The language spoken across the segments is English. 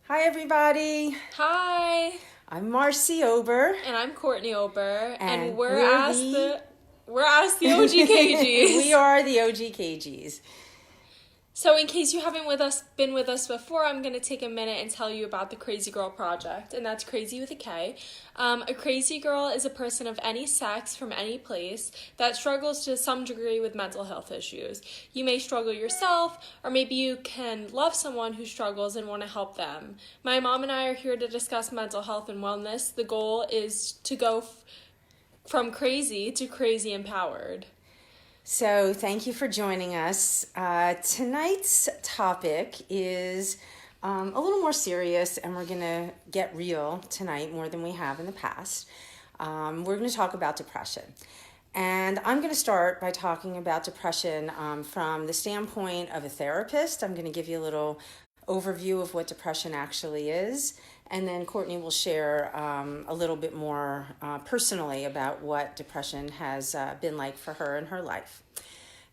Hi, everybody. Hi, I'm Marcy Ober. and I'm Courtney Ober, and We're we're as the OGKGs. We are the OGKGs. So, in case you haven't been with us before, I'm gonna take a minute and tell you about the Crazy Girl Project, and that's crazy with a K. A crazy girl is a person of any sex from any place that struggles to some degree with mental health issues. You may struggle yourself, or maybe you can love someone who struggles and want to help them. My mom and I are here to discuss mental health and wellness. The goal is to go from crazy to crazy empowered. So, thank you for joining us. Tonight's topic is a little more serious, and we're going to get real tonight more than we have in the past. We're going to talk about depression. And I'm going to start by talking about depression from the standpoint of a therapist. I'm going to give you a little overview of what depression actually is. And then Courtney will share a little bit more personally about what depression has been like for her in her life.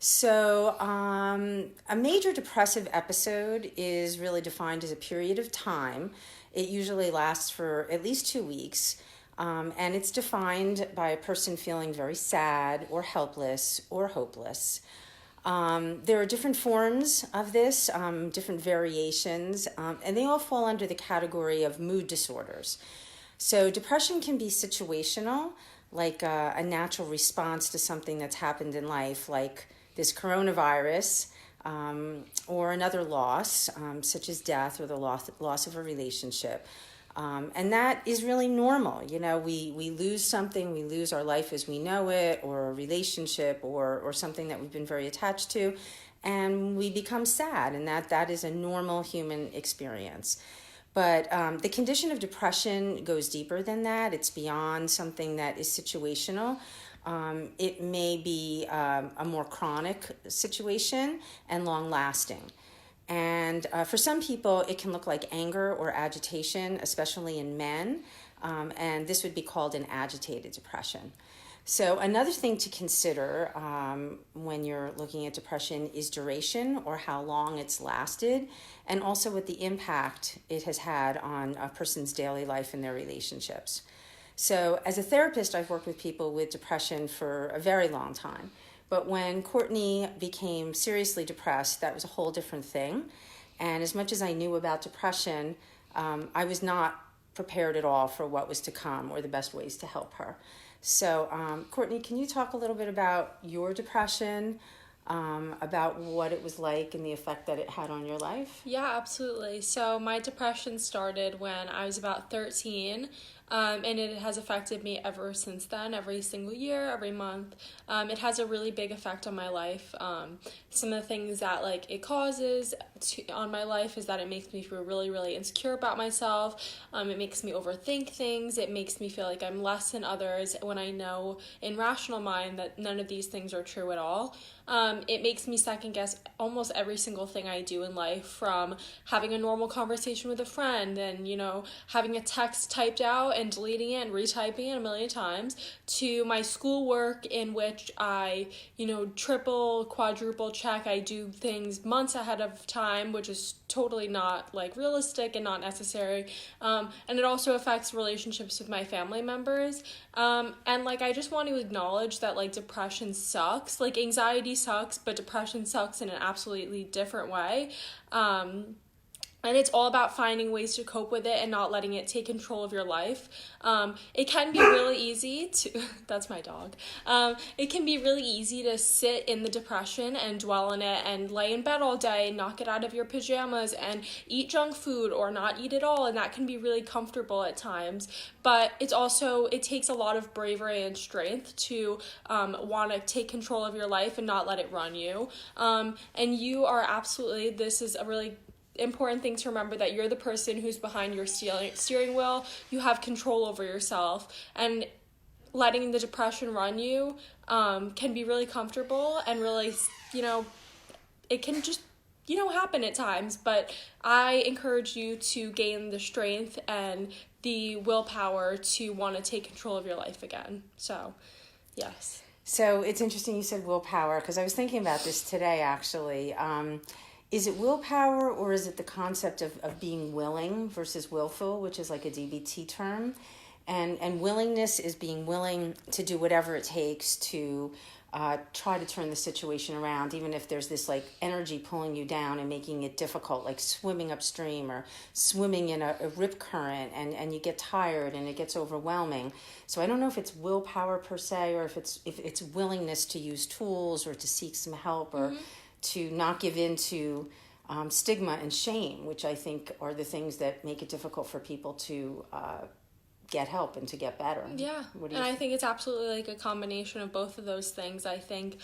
So, a major depressive episode is really defined as a period of time. It usually lasts for at least 2 weeks. And it's defined by a person feeling very sad or helpless or hopeless. There are different forms of this, different variations, and they all fall under the category of mood disorders. So depression can be situational, like a natural response to something that's happened in life, like this coronavirus, or another loss, such as death or the loss of a relationship. And that is really normal. You know, we lose something, we lose our life as we know it, or a relationship, or something that we've been very attached to, and we become sad, and that is a normal human experience. But the condition of depression goes deeper than that. It's beyond something that is situational. It may be a more chronic situation and long-lasting. And for some people, it can look like anger or agitation, especially in men, and this would be called an agitated depression. So another thing to consider when you're looking at depression is duration, or how long it's lasted, and also what the impact it has had on a person's daily life and their relationships. So as a therapist, I've worked with people with depression for a very long time. But when Courtney became seriously depressed, that was a whole different thing. And as much as I knew about depression, I was not prepared at all for what was to come or the best ways to help her. So, Courtney, can you talk a little bit about your depression, about what it was like and the effect that it had on your life? Yeah, absolutely. So my depression started when I was about 13. And it has affected me ever since then, every single year, every month. It has a really big effect on my life. Some of the things that it causes on my life is that it makes me feel really, really insecure about myself. It makes me overthink things. It makes me feel like I'm less than others when I know in rational mind that none of these things are true at all. It makes me second guess almost every single thing I do in life, from having a normal conversation with a friend and, having a text typed out and deleting it and retyping it a million times, to my schoolwork in which I, triple, quadruple check. I do things months ahead of time, which is totally not realistic and not necessary. And it also affects relationships with my family members. And I just want to acknowledge that depression sucks. Anxiety sucks, but depression sucks in an absolutely different way. And it's all about finding ways to cope with it and not letting it take control of your life. It can be really easy to, that's my dog. It can be really easy to sit in the depression and dwell in it and lay in bed all day and not get out of your pajamas and eat junk food or not eat at all. And that can be really comfortable at times. But it takes a lot of bravery and strength to want to take control of your life and not let it run you. And you are absolutely, this is a really important thing to remember, that you're the person who's behind your steering wheel. You have control over yourself, and letting the depression run you can be really comfortable and really, it can just, happen at times. But I encourage you to gain the strength and the willpower to want to take control of your life again. So, yes. So it's interesting you said willpower, because I was thinking about this today, actually. is it willpower, or is it the concept of being willing versus willful, which is like a DBT term? And willingness is being willing to do whatever it takes to try to turn the situation around, even if there's this like energy pulling you down and making it difficult, like swimming upstream or swimming in a rip current, and you get tired and it gets overwhelming. So I don't know if it's willpower per se, or if it's willingness to use tools or to seek some help, or to not give in to stigma and shame, which I think are the things that make it difficult for people to get help and to get better. Yeah, and I think it's absolutely like a combination of both of those things. I think,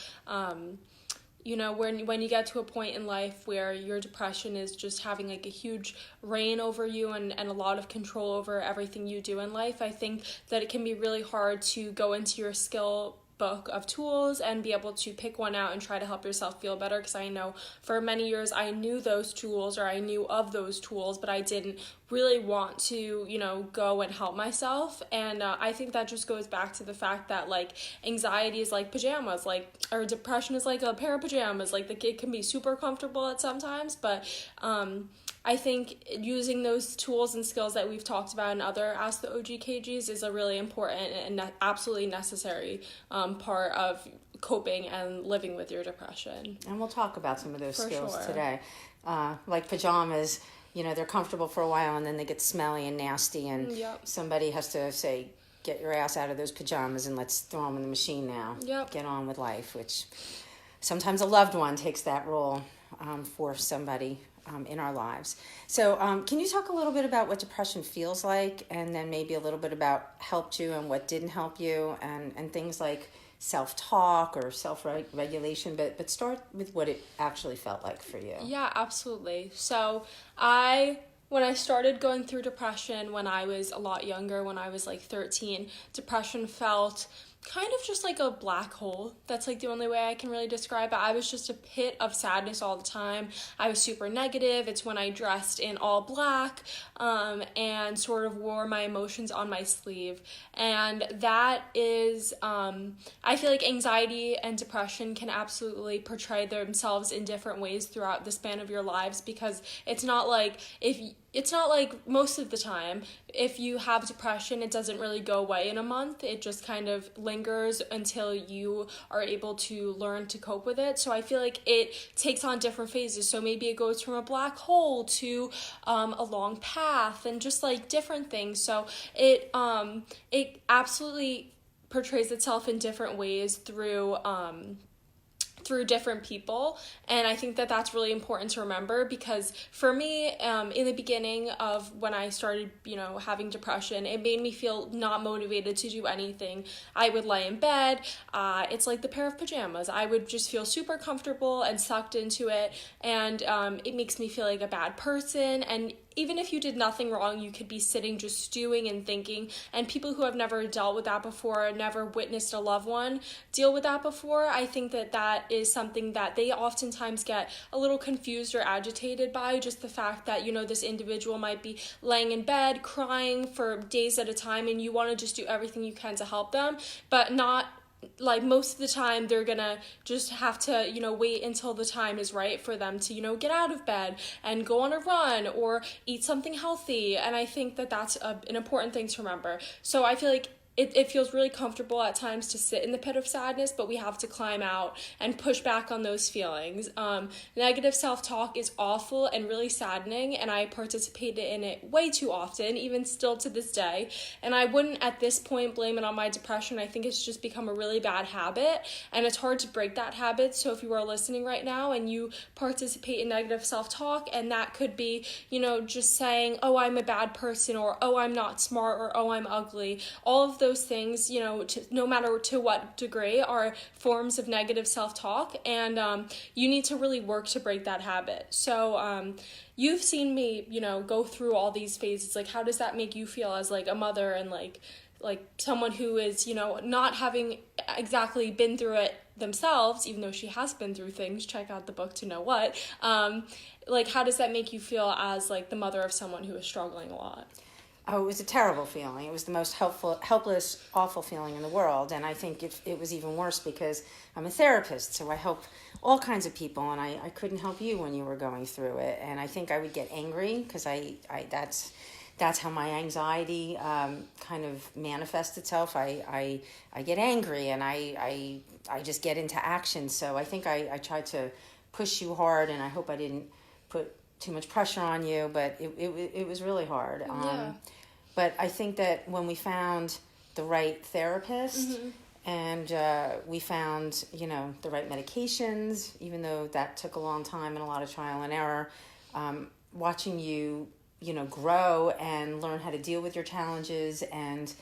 you know, when you get to a point in life where your depression is just having like a huge reign over you and a lot of control over everything you do in life, I think that it can be really hard to go into your skill book of tools and be able to pick one out and try to help yourself feel better, because I know for many years I knew those tools, or I knew of those tools, but I didn't really want to, you know, go and help myself. And I think that just goes back to the fact that like anxiety is like pajamas, like, or depression is like a pair of pajamas. Like it can be super comfortable at sometimes, but I think using those tools and skills that we've talked about in other Ask the OGKGs is a really important and absolutely necessary part of coping and living with your depression. And we'll talk about some of those skills sure. today. Like pajamas, you know, they're comfortable for a while and then they get smelly and nasty, and somebody has to say, get your ass out of those pajamas and let's throw them in the machine now. Get on with life, which sometimes a loved one takes that role for somebody in our lives. So can you talk a little bit about what depression feels like, and then maybe a little bit about helped you and what didn't help you, and things like self-talk or self-regulation, but start with what it actually felt like for you. Yeah, absolutely. So when I started going through depression when I was a lot younger, when I was like 13, depression felt kind of just like a black hole. That's like the only way I can really describe it. I was just a pit of sadness all the time. I was super negative. It's when I dressed in all black and sort of wore my emotions on my sleeve. And that is, I feel like anxiety and depression can absolutely portray themselves in different ways throughout the span of your lives, because it's not like most of the time, if you have depression, it doesn't really go away in a month. It just kind of lingers until you are able to learn to cope with it. So I feel like it takes on different phases. So maybe it goes from a black hole to a long path and just like different things. So it absolutely portrays itself in different ways through different people. And I think that that's really important to remember, because for me, in the beginning of when I started, you know, having depression, it made me feel not motivated to do anything. I would lay in bed. It's like the pair of pajamas. I would just feel super comfortable and sucked into it. And it makes me feel like a bad person. And even if you did nothing wrong, you could be sitting just stewing and thinking. And people who have never dealt with that before, never witnessed a loved one deal with that before, I think that that is something that they oftentimes get a little confused or agitated by. Just the fact that, you know, this individual might be laying in bed crying for days at a time, and you want to just do everything you can to help them, but not like most of the time they're gonna just have to, you know, wait until the time is right for them to, you know, get out of bed and go on a run or eat something healthy. And I think that that's an important thing to remember. So I feel like it feels really comfortable at times to sit in the pit of sadness, but we have to climb out and push back on those feelings. Negative self-talk is awful and really saddening, and I participated in it way too often, even still to this day. And I wouldn't at this point blame it on my depression. I think it's just become a really bad habit, and it's hard to break that habit. So if you are listening right now and you participate in negative self-talk, and that could be, you know, just saying, oh, I'm a bad person, or oh, I'm not smart, or oh, I'm ugly, all of those things, you know, no matter to what degree, are forms of negative self-talk, and you need to really work to break that habit. So you've seen me, you know, go through all these phases. Like, how does that make you feel as like a mother and like someone who is, you know, not having exactly been through it themselves, even though she has been through things? Check out the book to know what. Like, how does that make you feel as like the mother of someone who is struggling a lot? Oh, it was a terrible feeling. It was the most helpless, awful feeling in the world. And I think it was even worse because I'm a therapist, so I help all kinds of people, and I couldn't help you when you were going through it. And I think I would get angry because that's how my anxiety kind of manifests itself. I get angry, and I just get into action. So I think I tried to push you hard, and I hope I didn't put too much pressure on you, but it was really hard. Yeah. But I think that when we found the right therapist, and we found, the right medications, even though that took a long time and a lot of trial and error, watching you, grow and learn how to deal with your challenges and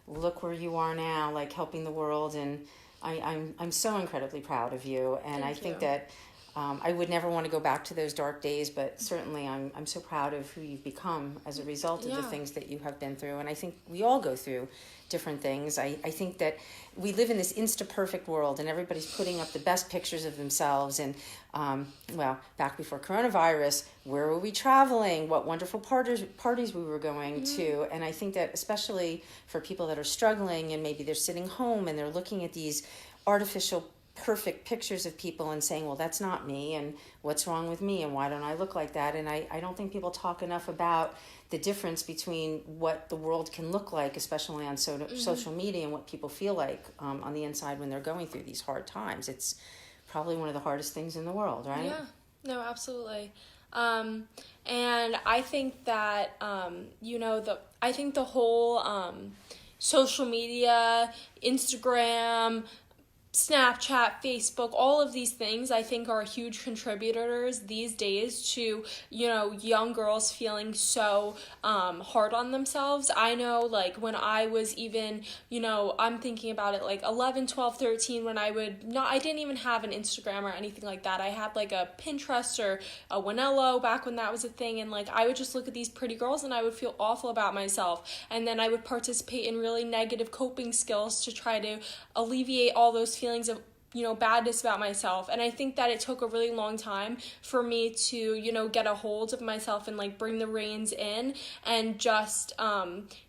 look where you are now, like helping the world. And I'm so incredibly proud of you. And I think that I would never want to go back to those dark days, but certainly I'm so proud of who you've become as a result of the things that you have been through. And I think we all go through different things. I think that we live in this Insta-perfect world, and everybody's putting up the best pictures of themselves. And, back before coronavirus, where were we traveling? What wonderful parties we were going to. And I think that especially for people that are struggling and maybe they're sitting home and they're looking at these artificial perfect pictures of people and saying, well, that's not me, and what's wrong with me, and why don't I look like that? And I don't think people talk enough about the difference between what the world can look like, especially on social media, and what people feel like on the inside when they're going through these hard times. It's probably one of the hardest things in the world, right? Yeah, no, absolutely. And I think that, I think the whole social media, Instagram, Snapchat, Facebook, all of these things I think are huge contributors these days to, young girls feeling so hard on themselves. I know, like, when I was even, I'm thinking about it, like 11, 12, 13, when I didn't even have an Instagram or anything like that. I had like a Pinterest or a Winello back when that was a thing, and like I would just look at these pretty girls and I would feel awful about myself, and then I would participate in really negative coping skills to try to alleviate all those feelings of badness about myself. And I think that it took a really long time for me to get a hold of myself and like bring the reins in and just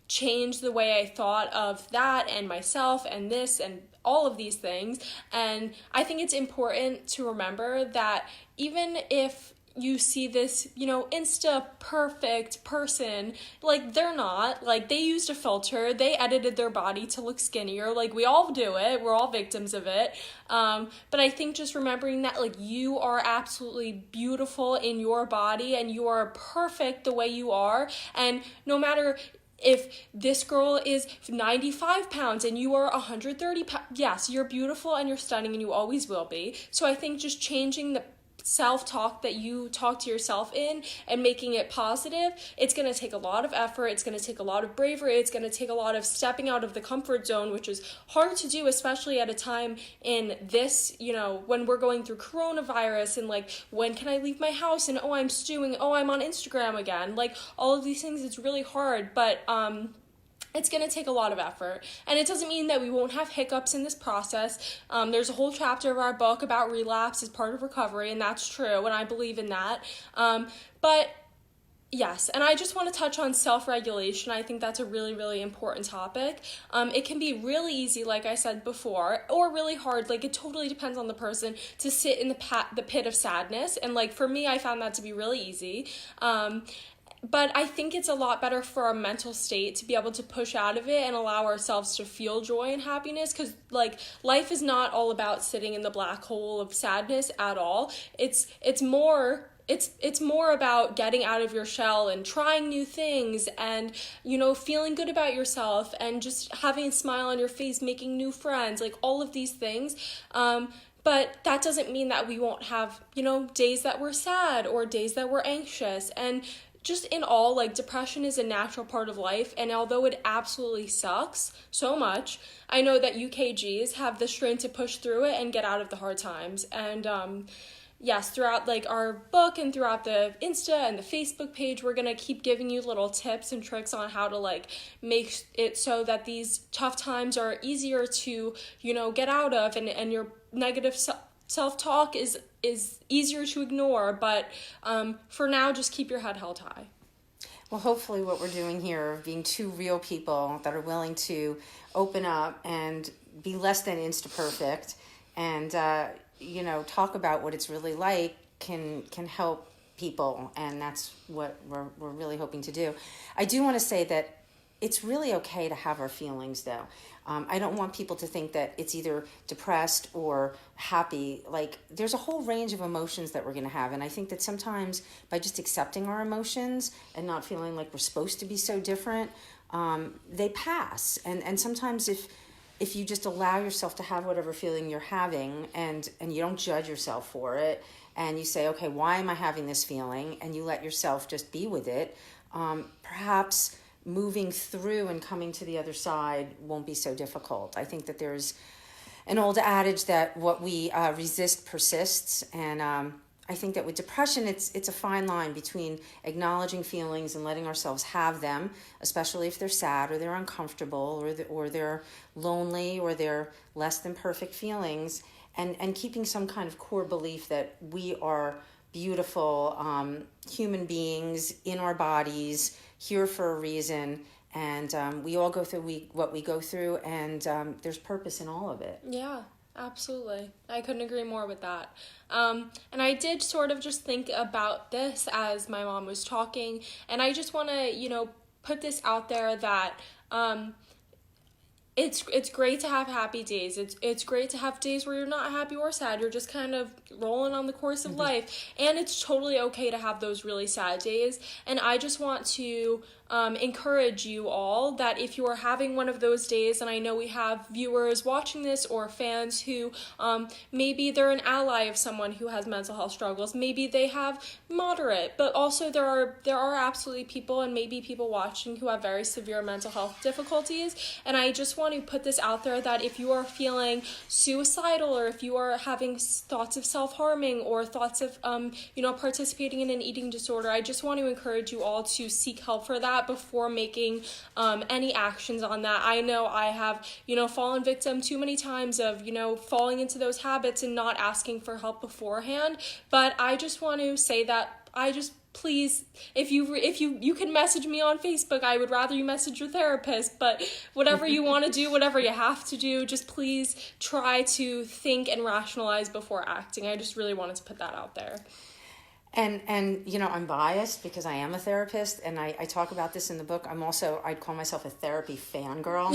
change the way I thought of that and myself and this and all of these things. And I think it's important to remember that even if you see this, Insta perfect person, like they're not, like they used a filter, they edited their body to look skinnier, like we all do it, we're all victims of it. But I think just remembering that like you are absolutely beautiful in your body and you are perfect the way you are, and no matter if this girl is 95 pounds and you are 130 pounds, yes, you're beautiful and you're stunning and you always will be. So I think just changing the self-talk that you talk to yourself in and making it positive, it's going to take a lot of effort, it's going to take a lot of bravery, it's going to take a lot of stepping out of the comfort zone, which is hard to do, especially at a time in this, when we're going through coronavirus and like, when can I leave my house, and I'm stewing, I'm on Instagram again, like all of these things. It's really hard, but it's going to take a lot of effort, and it doesn't mean that we won't have hiccups in this process. There's a whole chapter of our book about relapse as part of recovery, and that's true, and I believe in that. But yes, and I just want to touch on self-regulation. I think that's a really, really important topic. It can be really easy, like I said before, or really hard. Like, it totally depends on the person to sit in the pit of sadness, and like for me, I found that to be really easy. But I think it's a lot better for our mental state to be able to push out of it and allow ourselves to feel joy and happiness, because like life is not all about sitting in the black hole of sadness at all. It's more about getting out of your shell and trying new things and, feeling good about yourself and just having a smile on your face, making new friends, like all of these things. But that doesn't mean that we won't have, days that we're sad or days that we're anxious. And just in all, like, depression is a natural part of life, and although it absolutely sucks so much, I know that UKGs have the strength to push through it and get out of the hard times. And yes, throughout like our book and throughout the Insta and the Facebook page, we're gonna keep giving you little tips and tricks on how to like make it so that these tough times are easier to get out of, and your negative self-talk is easier to ignore, but for now, just keep your head held high. Well, hopefully what we're doing here, being two real people that are willing to open up and be less than Insta-perfect, and talk about what it's really like can help people, and that's what we're really hoping to do. I do want to say that it's really okay to have our feelings, though. I don't want people to think that it's either depressed or happy. Like, there's a whole range of emotions that we're going to have. And I think that sometimes by just accepting our emotions and not feeling like we're supposed to be so different, they pass. And sometimes if you just allow yourself to have whatever feeling you're having, and you don't judge yourself for it, and you say, okay, why am I having this feeling? And you let yourself just be with it, perhaps moving through and coming to the other side won't be so difficult. I think that there's an old adage that what we resist persists. And I think that with depression, it's a fine line between acknowledging feelings and letting ourselves have them, especially if they're sad or they're uncomfortable or they're lonely or they're less than perfect feelings, and keeping some kind of core belief that we are beautiful human beings in our bodies, here for a reason, and we all go through what we go through, and there's purpose in all of it. Yeah, absolutely. I couldn't agree more with that. And I did sort of just think about this as my mom was talking, and I just want to, put this out there that it's great to have happy days. It's great to have days where you're not happy or sad. You're just kind of rolling on the course of life. And it's totally okay to have those really sad days. And I just want to encourage you all that if you are having one of those days, and I know we have viewers watching this or fans who maybe they're an ally of someone who has mental health struggles, maybe they have moderate, but also there are absolutely people, and maybe people watching, who have very severe mental health difficulties. And I just want to put this out there that if you are feeling suicidal, or if you are having thoughts of self-harming or thoughts of participating in an eating disorder, I just want to encourage you all to seek help for that before making any actions on that. I know I have, fallen victim too many times of, falling into those habits and not asking for help beforehand. But I just want to say that please, if you can message me on Facebook, I would rather you message your therapist, but whatever you want to do, whatever you have to do, just please try to think and rationalize before acting. I just really wanted to put that out there. And I'm biased because I am a therapist, and I talk about this in the book. I'd call myself a therapy fangirl.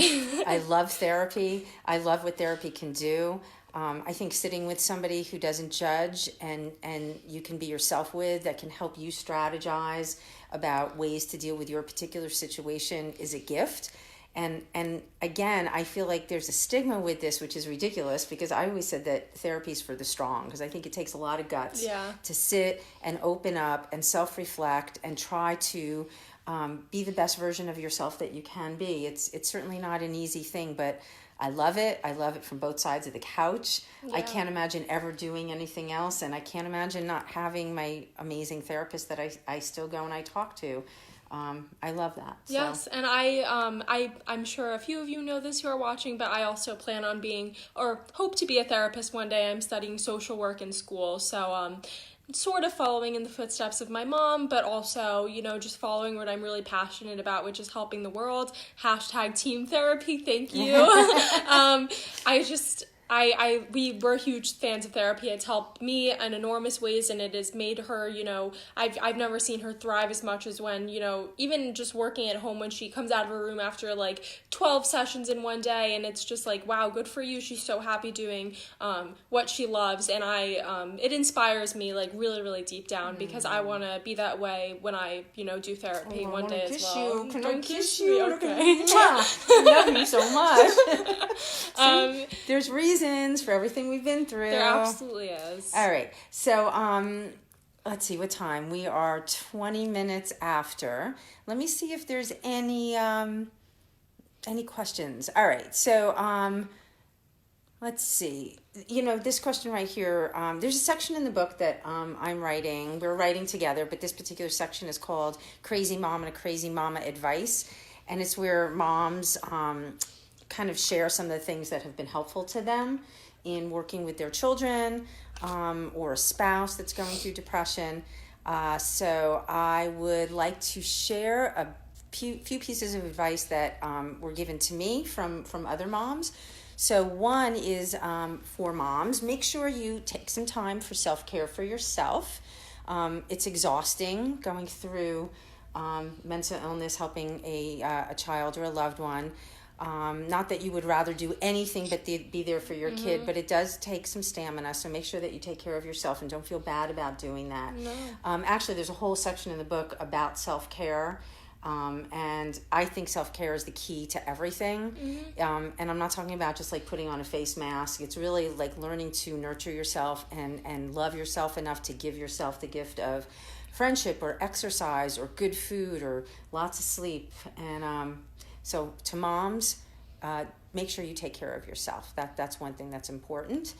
I love therapy. I love what therapy can do. I think sitting with somebody who doesn't judge and you can be yourself with, that can help you strategize about ways to deal with your particular situation, is a gift. And again, I feel like there's a stigma with this, which is ridiculous, because I always said that therapy is for the strong, because I think it takes a lot of guts to sit and open up and self-reflect and try to be the best version of yourself that you can be. It's certainly not an easy thing, but I love it. I love it from both sides of the couch. Yeah. I can't imagine ever doing anything else, and I can't imagine not having my amazing therapist that I still go and I talk to. I love that. Yes, and I'm sure a few of you know this who are watching, but I also plan on being, or hope to be, a therapist one day. I'm studying social work in school, so sort of following in the footsteps of my mom, but also, just following what I'm really passionate about, which is helping the world. # team therapy, thank you. We were huge fans of therapy. It's helped me in enormous ways, and it has made her, I've never seen her thrive as much as when, even just working at home, when she comes out of her room after like 12 sessions in one day, and it's just like, wow, good for you. She's so happy doing what she loves, and it inspires me like really, really deep down, because I want to be that way when I, do therapy one day as well. Can I kiss you? Okay. I love you so much. There's reasons for everything we've been through. There absolutely is. All right. So, let's see what time. We are 20 minutes after. Let me see if there's any questions. All right. So, let's see. This question right here, there's a section in the book that I'm writing. We're writing together, but this particular section is called Crazy Mom and a Crazy Mama Advice. And it's where moms kind of share some of the things that have been helpful to them in working with their children, or a spouse that's going through depression. So I would like to share a few pieces of advice that were given to me from other moms. So one is for moms. Make sure you take some time for self-care for yourself. It's exhausting going through mental illness, helping a child or a loved one. Not that you would rather do anything but be there for your kid, but it does take some stamina. So make sure that you take care of yourself and don't feel bad about doing that. No. Actually, there's a whole section in the book about self-care. And I think self-care is the key to everything. And I'm not talking about just like putting on a face mask. It's really like learning to nurture yourself and love yourself enough to give yourself the gift of friendship or exercise or good food or lots of sleep. And so to moms, make sure you take care of yourself. That's one thing that's important.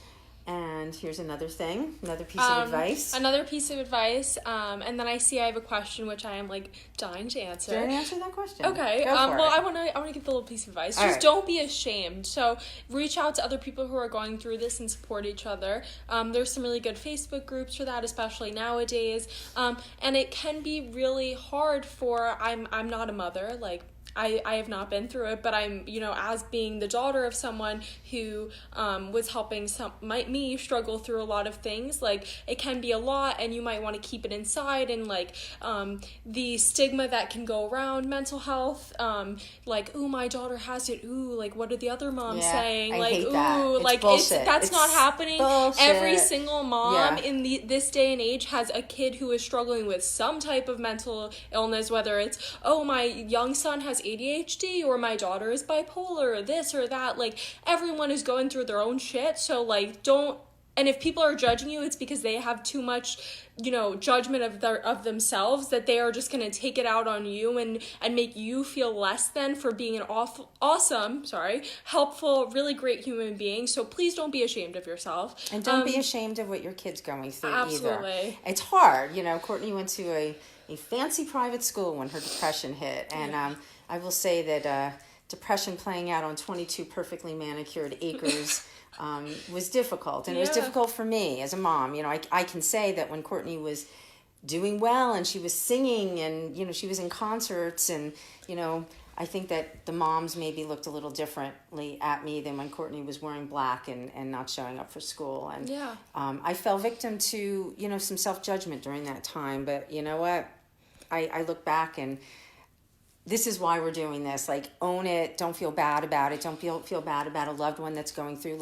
And here's another thing, another piece of advice. Another piece of advice, and then I see I have a question which I am like dying to answer. Do you want to answer that question? Okay. Go for it. I want to give the little piece of advice. All Just right. don't be ashamed. So reach out to other people who are going through this and support each other. There's some really good Facebook groups for that, especially nowadays. And it can be really hard for I'm not a mother, like. I have not been through it, but I'm, as being the daughter of someone who was helping me struggle through a lot of things, like, it can be a lot, and you might want to keep it inside, and, like, the stigma that can go around mental health, like, ooh, my daughter has it, ooh, like, what are the other moms saying? I Like, hate ooh, that. It's like, bullshit. That's not happening. Bullshit. Every single mom Yeah. in this day and age has a kid who is struggling with some type of mental illness, whether it's, oh, my young son has ADHD, or my daughter is bipolar, or this or that. Like, everyone is going through their own shit, so, like, don't. And if people are judging you, it's because they have too much, judgment of themselves, that they are just going to take it out on you and make you feel less than for being an helpful, really great human being. So please don't be ashamed of yourself. And don't be ashamed of what your kid's going through either. Absolutely. It's hard. Courtney went to a fancy private school when her depression hit. And I will say that depression playing out on 22 perfectly manicured acres was difficult. And it was difficult for me as a mom. I can say that when Courtney was doing well and she was singing and, she was in concerts and, I think that the moms maybe looked a little differently at me than when Courtney was wearing black and not showing up for school. And I fell victim to, some self-judgment during that time. But you know what? I look back and this is why we're doing this. Like, own it. Don't feel bad about it. Don't feel bad about a loved one that's going through.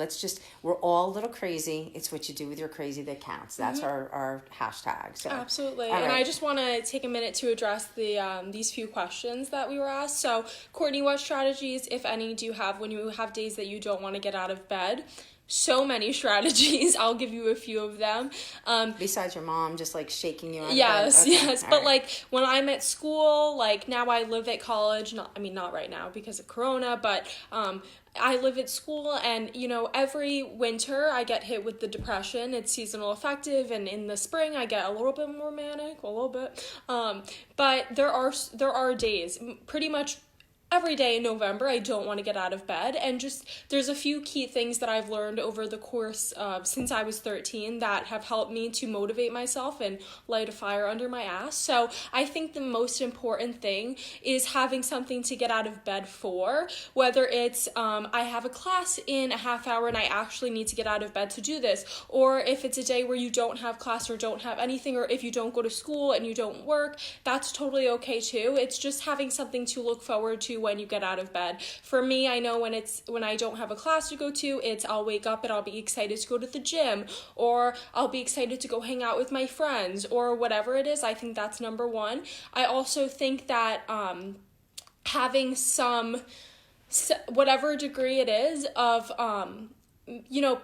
We're all a little crazy. It's what you do with your crazy that counts. That's our hashtag. So absolutely. All and right. I just want to take a minute to address these few questions that we were asked. So, Courtney, what strategies, if any, do you have when you have days that you don't want to get out of bed? So many strategies. I'll give you a few of them. Besides your mom just like shaking you out Yes, of bed? Okay. yes. All But right. like when I'm at school, like now I live at college, not right now because of Corona, but I live at school and, every winter I get hit with the depression. It's seasonal affective, and in the spring I get a little bit more manic, a little bit. But there are days, pretty much every day in November, I don't want to get out of bed, and just there's a few key things that I've learned over the course since I was 13 that have helped me to motivate myself and light a fire under my ass. So I think the most important thing is having something to get out of bed for, whether it's I have a class in a half hour and I actually need to get out of bed to do this, or if it's a day where you don't have class or don't have anything, or if you don't go to school and you don't work, that's totally okay too. It's just having something to look forward to when you get out of bed. For me, I know when I don't have a class to go to, I'll wake up and I'll be excited to go to the gym, or I'll be excited to go hang out with my friends, or whatever it is. I think that's number one. I also think that having whatever degree it is of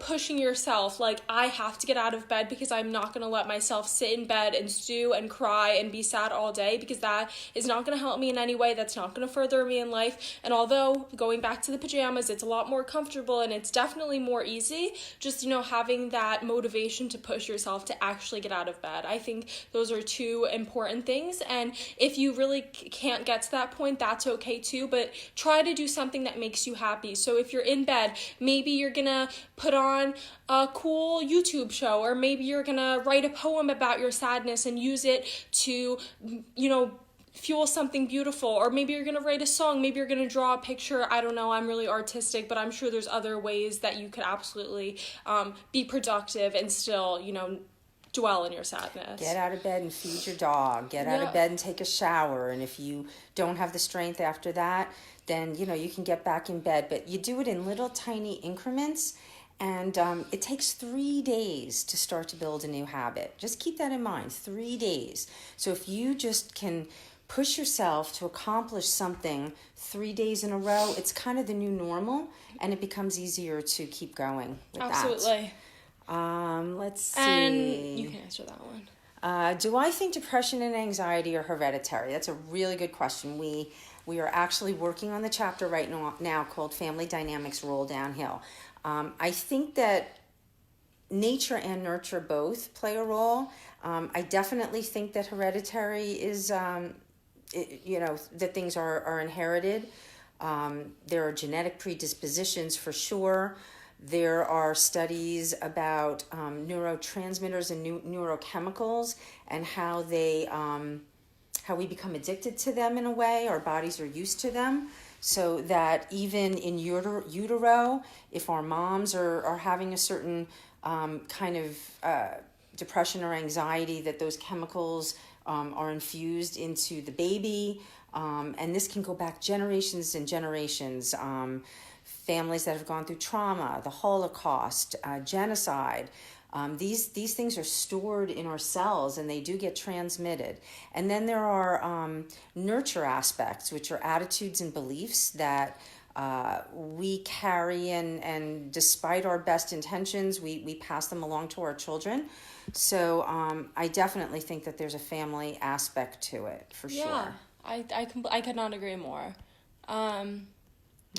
pushing yourself, like, I have to get out of bed because I'm not going to let myself sit in bed and stew and cry and be sad all day, because that is not going to help me in any way. That's not going to further me in life. And although, going back to the pajamas, it's a lot more comfortable and it's definitely more easy, just, having that motivation to push yourself to actually get out of bed. I think those are two important things. And if you really can't get to that point, that's okay too, but try to do something that makes you happy. So if you're in bed, maybe you're going to put on a cool YouTube show, or maybe you're gonna write a poem about your sadness and use it to, fuel something beautiful, or maybe you're going to write a song, maybe you're going to draw a picture. I don't know, I'm really artistic, but I'm sure there's other ways that you could absolutely be productive and still, dwell in your sadness. Get out of bed and feed your dog. Get out of bed and take a shower. And if you don't have the strength after that, then, you can get back in bed. But you do it in little tiny increments. And it takes 3 days to start to build a new habit. Just keep that in mind, 3 days. So if you just can push yourself to accomplish something 3 days in a row, it's kind of the new normal, and it becomes easier to keep going with Absolutely. that. Let's see. And you can answer that one. Do I think depression and anxiety are hereditary? That's a really good question. We are actually working on the chapter right now called Family Dynamics Roll Downhill. I think that nature and nurture both play a role. I definitely think that hereditary is, that things are inherited. There are genetic predispositions for sure. There are studies about neurotransmitters and neurochemicals and how we become addicted to them in a way. Our bodies are used to them. So that even in utero, if our moms are having a certain kind of depression or anxiety, that those chemicals are infused into the baby. And this can go back generations and generations. Families that have gone through trauma, the Holocaust, genocide. These things are stored in our cells, and they do get transmitted. And then there are nurture aspects, which are attitudes and beliefs that we carry, and despite our best intentions, we pass them along to our children. So I definitely think that there's a family aspect to it, for sure. Yeah, I could not agree more.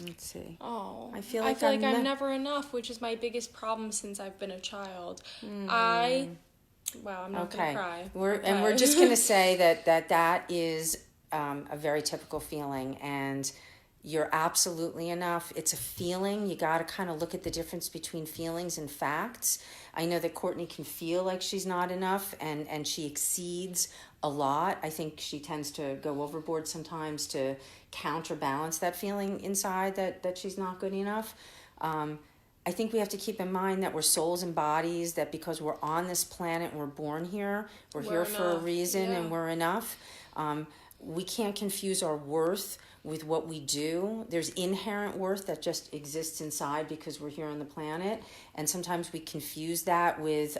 Let's see. Oh, I feel like I'm never enough, which is my biggest problem since I've been a child. Wow, I'm not gonna cry. We're just gonna say that is a very typical feeling, and you're absolutely enough. It's a feeling. You got to kind of look at the difference between feelings and facts. I know that Courtney can feel like she's not enough, and she exceeds a lot. I think she tends to go overboard sometimes to counterbalance that feeling inside that she's not good enough. I think we have to keep in mind that we're souls and bodies, that because we're on this planet and we're born here, we're here enough. for a reason, and we're enough. We can't confuse our worth with what we do. There's inherent worth that just exists inside because we're here on the planet. And sometimes we confuse that with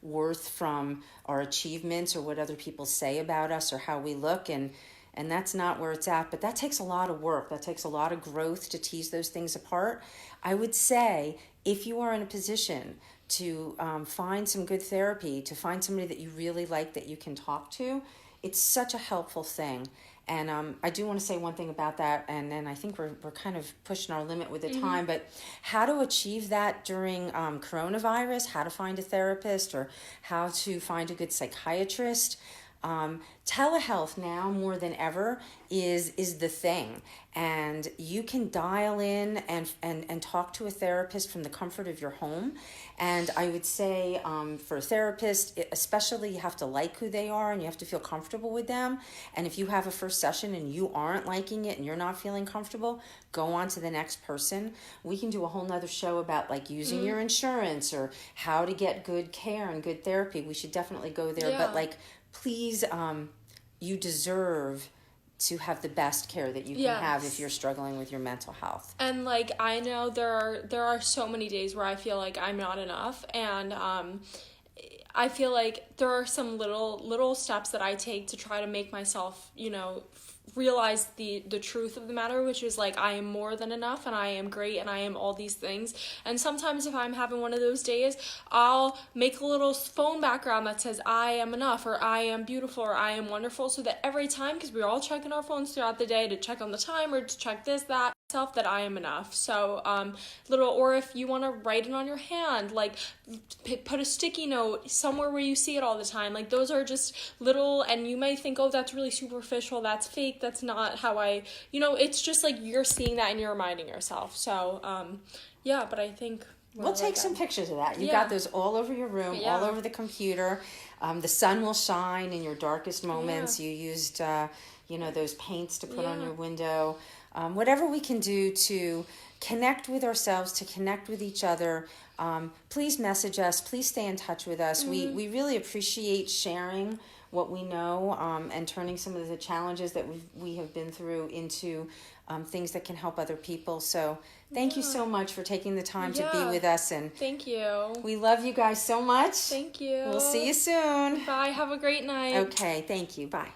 worth from our achievements or what other people say about us or how we look. And that's not where it's at. But that takes a lot of work. That takes a lot of growth to tease those things apart. I would say if you are in a position to find some good therapy, to find somebody that you really like that you can talk to, it's such a helpful thing. And I do want to say one thing about that, and then I think we're kind of pushing our limit with the time, but how to achieve that during coronavirus, how to find a therapist or how to find a good psychiatrist. Telehealth now more than ever is the thing, and you can dial in and talk to a therapist from the comfort of your home. And I would say for a therapist especially, you have to like who they are and you have to feel comfortable with them. And if you have a first session and you aren't liking it and you're not feeling comfortable, go on to the next person. We can do a whole nother show about like using your insurance or how to get good care and good therapy. We should definitely go there. But like, please, you deserve to have the best care that you can have if you're struggling with your mental health. And like, I know there are so many days where I feel like I'm not enough, and I feel like there are some little steps that I take to try to make myself, realize the truth of the matter, which is like, I am more than enough, and I am great, and I am all these things. And sometimes if I'm having one of those days, I'll make a little phone background that says I am enough, or I am beautiful, or I am wonderful, so that every time, because we're all checking our phones throughout the day to check on the timer, to check this, that, self, that I am enough. So or if you want to write it on your hand, like put a sticky note somewhere where you see it all the time. Like, those are just little, and you might think, oh, that's really superficial, that's fake, that's not how I, it's just like you're seeing that and you're reminding yourself. So but I think we'll take some pictures of that. You got those all over your room, all over the computer. The sun will shine in your darkest moments. You used those paints to put on Yeah. your window. Whatever we can do to connect with ourselves, to connect with each other. Please message us. Please stay in touch with us. We really appreciate sharing what we know and turning some of the challenges that we have been through into things that can help other people. So thank you so much for taking the time to be with us. And thank you. we love you guys so much. Thank you. We'll see you soon. Bye. Have a great night. Okay, thank you. Bye.